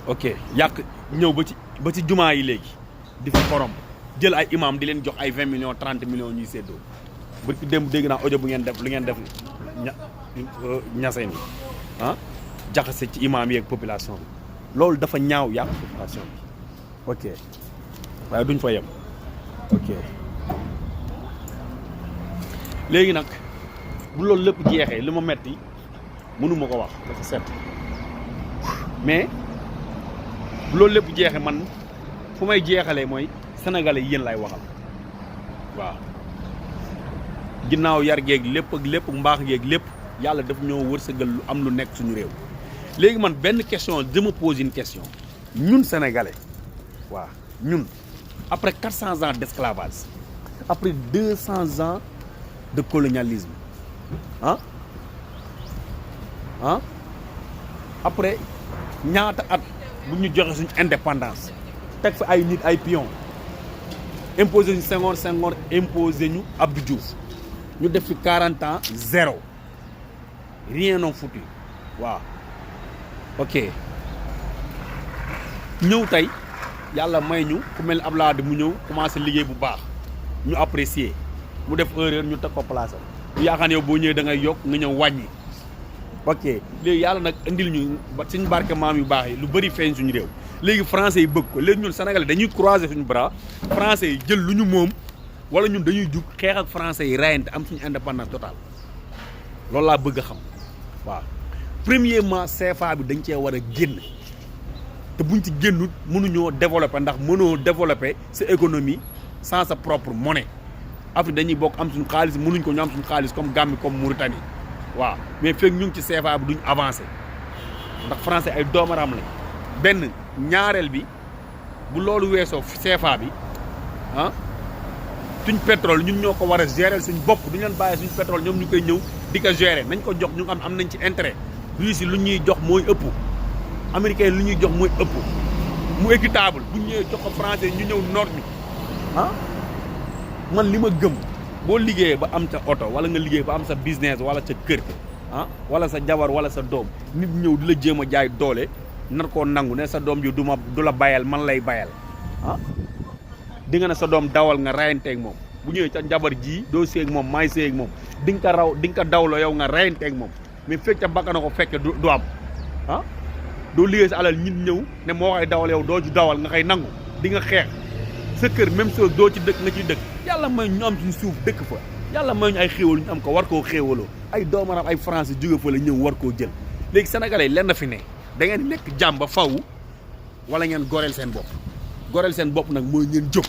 ok yàq ñëw ba ci jumaa yi léegi di fa xorom jël ay imam di leen jox ay 20 millions 30 millions ñuy séddoo ba ci démb dégg naa audio bu ngeen def lu ngeen def ñaseen yi ah jaxase ci imam yeeg population bi loolu dafa ñaaw yàq population bi ok waaye duñ fa yem ok léegi nag bu loolu lépp jeexee li ma metti mënuma ko wax dafa set mais bu loolu lépp jeexee man fu may jeexalee mooy sénégalais yéen lay waxal waaw. ginnaaw yar geeg lépp ak lépp mbaax geeg lépp yàlla daf ñoo wërsëgal lu am lu nekk suñu réew léegi man benn question je me pose une question ñun sénégalais waaw ñun après 400 ans d'esclavage après 200 ans de colonialisme après ñaata at bu ñu joxe suñu indépendance teg fa ay nit ay pion imposé ñu Senghor imposé ñu Abdou Diouf ñu def fi 40 ans zéro rien non foutu waaw ok ñëw tey yàlla may ñu ku mel ni Abdoulaye Wade mu ñëw commencé liggéey bu baax ñu apprécier mu def erreur ñu teg ko place am ñu yaakaar yow boo ñëwee da ngay yokk nga ñëw wàññi ok léegi yàlla nag indil ñu ba suñu barke maam yu baax yi lu bëri feeñ suñu réew léegi français yi bëgg ko léegi ñun sénégalais dañuy croiser suñu bras français yi jël lu ñu moom wala ñun dañuy jug xeex ak français yi rayante am suñu indépendance totale loolu laa bëgg a xam waaw. premièrement CFA bi dañ cee war a génn te buñ ci génnut mënuñoo développer ndax mënoo développer sa économie sans sa propre monnaie Afrique dañuy bokk am suñu xaalis mënuñ ko ñu am suñu xaalis comme Gambie comme Mauritanie waaw mais fekk ñu ngi ci CFA bi duñ avancer ndax français ay doomaram lañ benn ñaareel bi bu loolu weesoo CFA bi suñ pétrole ñun ñoo ko war a gérer suñ bopp duñu leen bàyyi suñ pétrole ñoom ñu koy ñëw di ko gérer nañ ko jox ñu am nañ ci intérêt Russie lu ñuy jox mooy ëpp américain lu ñuy jox mooy ëpp mu équitable bu ñëwee jox ko français ñu ñëw noot ñu man li ma gëm boo liggéeyee ba am sa oto wala nga liggéey ba am sa business wala sa kër wala sa jabar wala sa doom nit ñëw di la jéem a jaay doole nar koo nangu ne sa doom ji du la bayal man lay bayal di nga ne sa doom dawal nga rayanteeg moom bu ñëwee ca jabar ji doo séeg moom maay séeg moom di nga ko raw di nga ko dawloo yow nga rayanteeg moom mais fekk ca bakka na ko fekke du am doo liggéey sa alal nit ñëw ne moo koy dawal yow doo ci dawal nga koy nangu di nga xeex sa kër même chose doo ci dëkk nga ciy dëkk yàlla may ñu am suñu suuf dëkk fa yàlla may ñu ay xéewal ñu am ko war koo xéewaloo ay doomaram ay français jóge fa la ñëw war koo jël léegi sénégalais yi lenn fi ne da ngeen nekk jàmm ba faw wala ngeen goreel seen bopp goreel seen bopp nag mooy ngeen jóg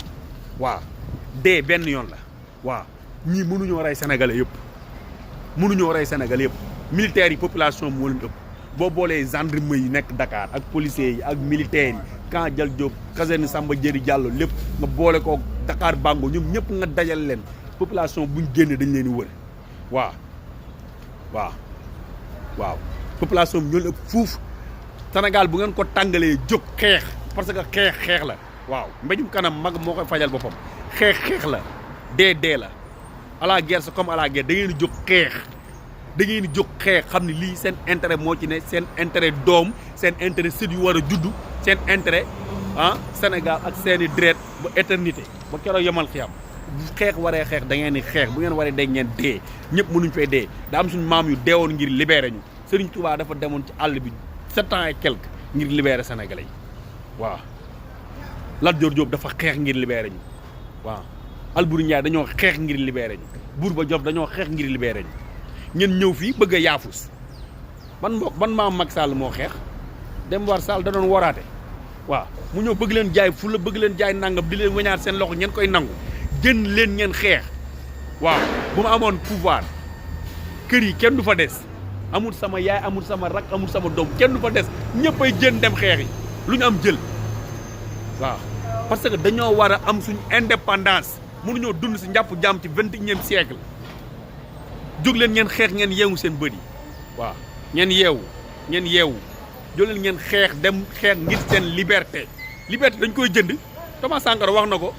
waaw dee benn yoon la waaw ñii mënuñoo rey sénégalais yëpp mënuñoo rey sénégalais yëpp militaires yi population moo leen ëpp boo boolee gendarme yi nekk Dakar ak policiers yi ak militaires yi Camp Dial Diop caserne Samba Diéry Diallo lépp nga boole ko Dakar Bango ñoom ñëpp nga dajal leen population buñ génne dañ leen di wër waaw population bi ñoo leen ëpp fuuf Sénégal bu ngeen ko tàngalee jóg xeex parce que xeex la waaw mbéjum kanam mag moo koy fajal boppam xeex la dee la à la guerre c'est comme à la guerre da ngeen di jóg xeex da ngeen di jóg xeex xam ne lii seen intérêt moo ci ne seen intérêt doom seen intérêt sët yu war a juddu seen intérêt Sénégal ak seeni dret ba éternité ba keroog yemal xiyam xeex waree xeex da ngeen di xeex bu ngeen waree dee ngeen dee ñëpp mënuñ fay dee da am suñu maam yu deewoon ngir libérer ñu Serigne Touba dafa demoon ci àll bi 7 ans et quelque ngir libérer sénégalais yi waaw Lat Dior Diop dafa xeex ngir libérer ñu waaw Alboury Ndiaye dañoo xeex ngir libérer ñu Bourba Diop dañoo xeex ngir libérer ñu ngeen ñëw fii bëgg a yaafus ban maam Macky Sall moo xeex Demba War Sall da doon waraate waaw mu ñëw bëgg leen jaay fu la bëgg leen jaay nangam di leen weñaat seen loxo ngeen koy nangu jën leen ngeen xeex waaw bu ma amoon pouvoir kër yi kenn du fa des amul sama yaay amul sama rak amul sama doom kenn du fa des ñëpp ay jën dem xeex yi lu ñu am jël waaw parce que dañoo war a am suñu indépendance mënuñoo dund si njàpp jàmm ci 21e siècle jóg leen ngeen xeex ngeen yeewu seen bët yi waaw ngeen yeewu jóg leen ngeen xeex dem xeex ngir seen liberté dañ koy jënd Thomas Sankara wax na ko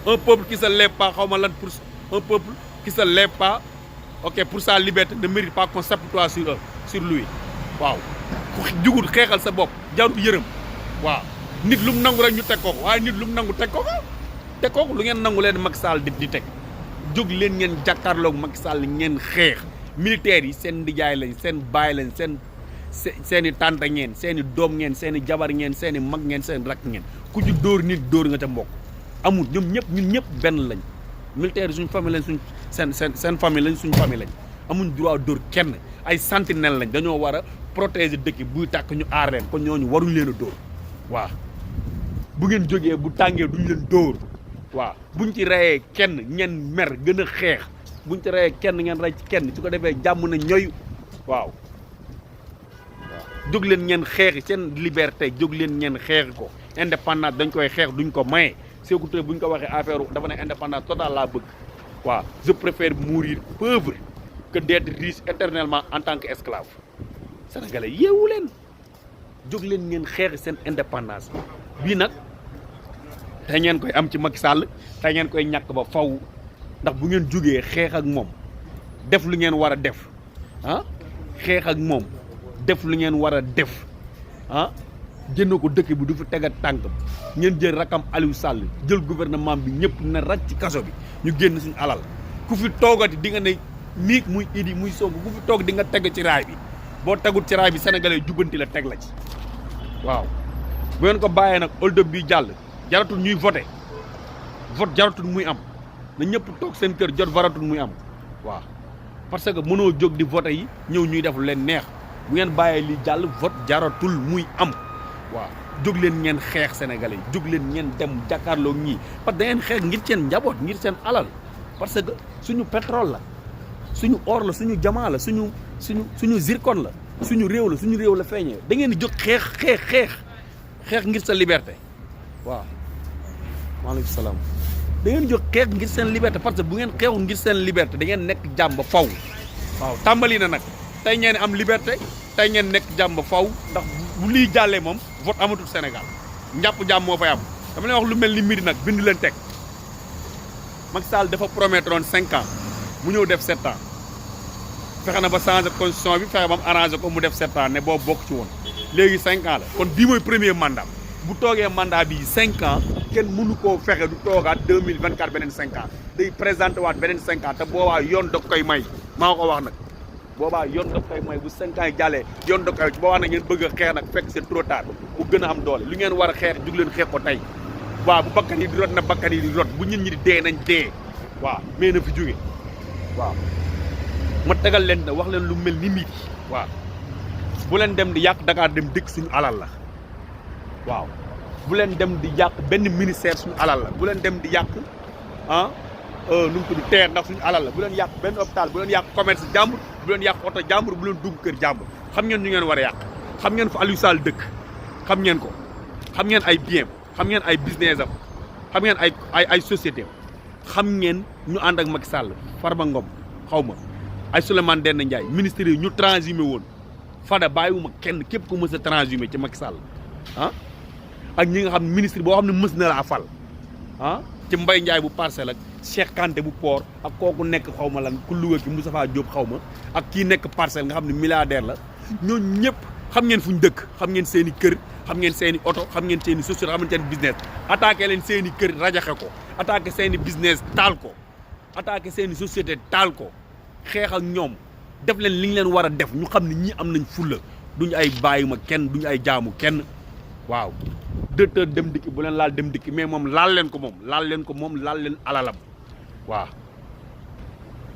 un peuple qui se lève pas xaw ma lan pour un peuple qui se lève pas pour sa liberté ne mérite pas qu'on s'apitoie sur lui waaw jugul xeexal sa bopp jarul yërëm waaw nit lu mu nangu rek ñu teg ko waaye nit lu mu nangu teg ko lu ngeen nangu leen Macky Sall di teg jóg leen ngeen jàkkaarloog Macky Sall ngeen xeex militaires yi seen ndijaay lañ seen baay lañ seen i tànta ngeen seen i doom ngeen seen i jabar ngeen seen i mag ngeen seen rakk ngeen ku ci dóor nit dóor nga ca mbokk amul ñoom ñëpp ñun ñëpp benn lañ militaire yi suñ famille lañ seen famille lañ suñ famille lañ amuñ droit dóor kenn ay sentinelle lañ dañoo war a protéger dëkk buy tàkk ñu aar leen kon ñooñu waruñ leen a dóor waaw bu ngeen jógee bu tàngee duñ leen dóor waaw buñ ci reyee kenn ngeen mer gën a xeex buñ ci reyee kenn ngeen rey ci kenn su ko defee jàmm na ñooy waaw jóg leen ngeen xeexi seen liberté jóg leen ngeen xeexi ko indépendance dañ koy xeex duñ ko maye Sékou Touré bu ñu ko waxee affaire dafa ne indépendance totale laa bëgg waaw je préfère mourir pauvre que d'être riche éternellement en tant que esclave sénégalais yeewu leen jóg leen ngeen xeexi seen indépendance bii nag tey ngeen koy am ci Macky Sall tey ngeen koy ñàkk ba faw ndax bu ngeen jógee xeex ak moom def lu ngeen war a def xeex ak moom def lu ngeen war a def jënd ko dëkk bi du fi tegat tànk ngeen jël rakam Aliou Sall jël gouvernement bi ñëpp ne rak ci kaso bi ñu génn suñu alal ku fi toogati di nga ne miig muy Idi muy Sonko ku fi toog di nga teg ci raay bi boo tegul ci raay bi sénégalais jubbanti la teg la ci waaw bu ngeen ko bàyyee nag hold up bi jàll jaratul ñuy vote jaratul muy am na ñëpp toog seen kër jot varatul muy am waaw parce que mënoo jóg di vote yi ñëw ñuy def leen neex bu ngeen bàyyee li jàll vote jaratul muy am waaw jóg leen ngeen xeex sénégalais yi jóg leen ngeen dem jàkkaarloo ñii parce que da ngeen xeex ngir seen njaboot ngir seen alal parce que suñu pétrole la suñu or la suñu jamaa la suñu zircon la suñu réew la feeñee da ngeen di jóg xeex ngir sa liberté waaw maaleykum salaam da ngeen jóg xeex ngir seen liberté parce que bu ngeen xeexul ngir seen liberté da ngeen nekk jàmm ba faw waaw tàmbali na nag tey ngeen am liberté tey ngeen nekk jàmm ba faw ndax bu lii jàllee moom vote amatul Sénégal njàpp jàmm moo fay am dama leen wax lu mel ni midi nag bind leen teg Macky Sall dafa promettroon 5 ans mu ñëw def 7 ans fexe na ba changer constitution bi fexe ba mu arrangé ko mu def 7 ans ne boo bokk ci woon léegi 5 ans la kon bii mooy premier mandat bu toogee mandat bi 5 ans kenn mënu koo fexe du toogaat 2024 beneen 5 ans day présenté waat beneen 5 ans te boobaa yoon da koy may maa ko wax nag boobaa yoon da koy may bu 5 ans yi jàllee yoon da koy boobaa nag ngeen bëgg a xeex nag fekk c'est trop tard mu gën a am doole lu ngeen war a xeex jug leen xeex ko tey waaw bu bakkan yi di rot na bakkan yi di rot bu nit ñi di dee nañ dee waaw mais na fi jóge waaw ma tegal leen ne wax leen lu mel ni nit yi waaw bu leen dem di yàq Dakar dem dëkk suñu alal la waaw bu leen dem di yàq benn ministère suñu alal la bu leen dem di yàq nu mu tudd teer ndax suñu alal la bu leen yàq benn hôpital bu leen yàq commerce jàmbur bu leen yàq oto jàmbur bu leen dugg kër jàmbur xam ngeen ñu ngeen war a yàq xam ngeen fa Aliou Sall dëkk xam ngeen ko xam ngeen ay bien xam ngeen ay business am xam ngeen ay société xam ngeen ñu ànd ak Macky Sall Farba Ngom xaw ma ay Souleymane Ndéné Ndiaye ministres yi ñu transhumé woon Fada bàyyiwuma kenn képp ku mës a transhumé ci Macky Sall ak ñi nga xam ministre boo xam ne mës na laa fal ci Mbaye Ndiaye bu Parcelles ak Cheikh Kanté bu Port ak kooku nekk xaw ma lan ku Louga ki Moustapha Diop xaw ma ak kii nekk Parcelles nga xam ne milliardaire la ñooñu ñëpp xam ngeen fuñ dëkk xam ngeen seen i kër xam ngeen seen i oto xam ngeen seen i société xam ngeen seen business attaqué leen seen i kër rajaxe ko attaqué seen i business taal ko attaqué seen i société taal ko xeex ak ñoom def leen li ñu leen war a def ñu xam ne ñii am nañ fulla duñu ay bàyyima kenn duñu ay jaamu kenn waaw directeur dem dikki bu leen laal dem dikki mais moom laal leen ko moom laal leen alalam waaw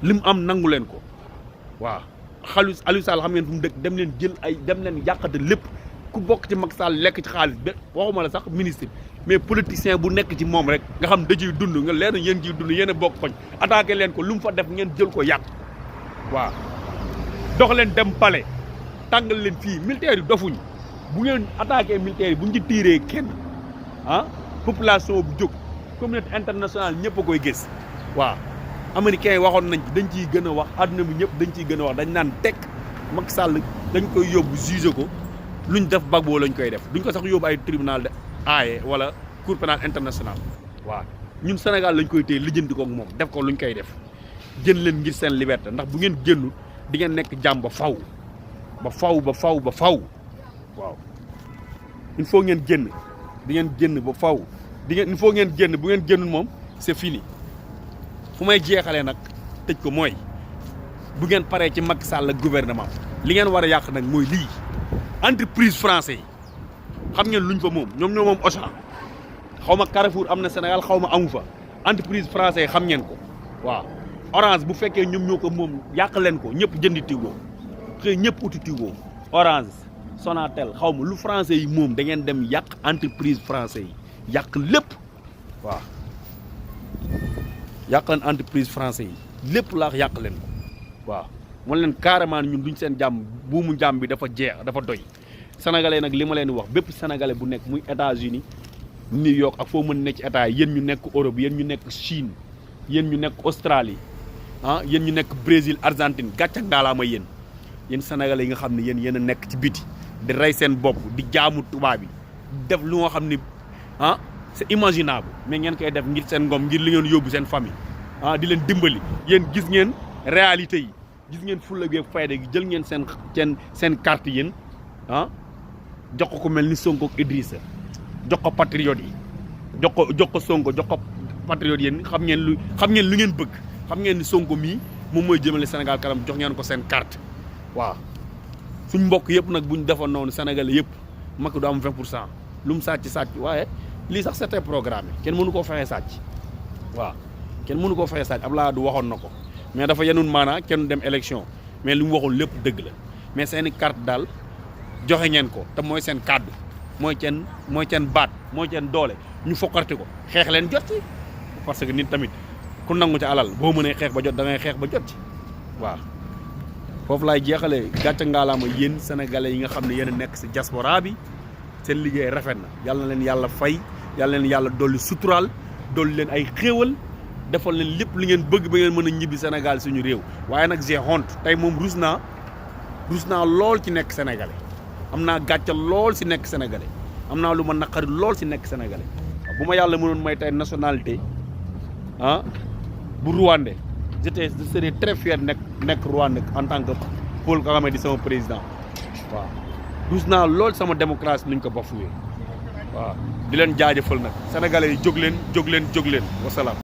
lim am nangu leen ko waaw Aliou Sall xam ngeen fu mu dëkk dem leen jël ay dem leen yàqate lépp ku bokk ci Macky Sall lekk ci xaalis ba waxuma la sax ministre mais politicien bu nekk ci moom rek nga xam da ciy dund nga leer na yéen ciy dund yéen a bokk koñ attaqué leen ko lu mu fa def ngeen jël ko yàq waaw dox leen dem palais tàngal leen fii militaire yi dofuñ bu ngeen attaqué militaire yi bu ñu ci tiiree kenn population bu jóg communauté internationale ñëpp a koy gis waaw américains yi waxoon nañ ci dañ ciy gën a wax àdduna bi ñëpp dañ ciy gën a wax dañ naan teg Macky Sall dañ koy yóbbu juger ko luñ def Gbagbo lañ koy def duñ ko sax yóbbu ay tribunal de Haye wala cour pénale internationale waaw ñun Sénégal lañ koy téye lijjanti ko ak moom def ko luñ koy def jën leen ngir seen liberté ndax bu ngeen génnul di ngeen nekk jàmm ba faw waaw il faut ngeen génn di ngeen génn ba faw il faut ngeen génn bu ngeen génnul moom c'est fini fu may jeexalee nag tëj ko mooy bu ngeen paree ci Macky Sall ak gouvernement li ngeen war a yàq nag mooy lii entreprise français yi xam ngeen luñ fa moom ñoom ñoo moom Auchan xaw ma Carrefour am na Sénégal xaw ma amu fa entreprise français yi xam ngeen ko waaw Orange bu fekkee ñoom ñoo ko moom yàq leen ko ñëpp jëndi Tigo xëy ñëpp uti Tigo Orange Sonatel xaw ma lu français yi moom da ngeen dem yàq entreprise français yi yàq lépp waaw yàq leen entreprise français yi lépp laax yàq leen ko waaw moom leen carrément ñun duñ seen jàmm buumu jàmm bi dafa jeex dafa doy sénégalais nag li ma leen di wax bépp sénégalais bu nekk muy États-Unis New York ak foo mën nekk ci état yi yéen ñu nekk Europe yéen ñu nekk Chine yéen ñu nekk Australie yéen ñu nekk Brésil Argentine gàcce ngaalaama yéen sénégalais yi nga xam ne yéen a nekk ci biti di rey seen bopp di jaamu tubaab bi def lu nga xam ni c'est imaginable mais ngeen koy def ngir seen ngom ngir li ngeen yóbbu seen famille di leen dimbali yéen gis ngeen réalité yi gis ngeen fulla gi fayda gi jël ngeen seen carte yéen jox ko mel ni Sonko ak Idrissa jox ko patriote yi jox ko Sonko jox ko patriote yéen xam ngeen lu ngeen bëgg xam ngeen ni Sonko mii moom mooy jëmale Sénégal kanam jox ngeen ko seen carte waaw suñ mbokk yëpp nag buñ defoon noonu Sénégalais yëpp Macky du am 20% lu mu sàcc waaye lii sax c'était programmé kenn mënu koo fexe sàcc waaw kenn mënu koo fexe sàcc Abdoulaye du waxoon na ko mais dafa yenun maanaa kenn dem élection mais li mu waxoon lépp dëgg la mais seeni carte daal joxe ngeen ko te mooy seen kàddu mooy seen baat mooy seen doole ñu foqarti ko xeex leen jot ci parce que nit tamit ku nangu ci alal boo mënee xeex ba jot da ngay xeex ba jot ci waaw foofu laay jeexalee gàcce ngaalaama yéen sénégalais yi nga xam ne yéen a nekk si diaspora bi seen liggéey rafet na yàlla na leen yàlla fay yàlla leen yàlla dolli suturaal dolli leen ay xéewal defal leen lépp li ngeen bëgg ba ngeen mën a ñibbi Sénégal suñu réew waaye nag j'ai honte tey moom rus naa lool ci nekk sénégalais am naa gàcce lool si nekk sénégalais am naa lu ma naqari lool si nekk sénégalais bu ma yàlla mënoon may tey nationalité bu Rwandais je serais très fier nekk Rwandais en tant que Paul Kagame di sama président waaw rus naa lool sama démocratie nuñ ko bafoué waaw di leen jaajëfal nag sénégalais yi jóg leen wasalaam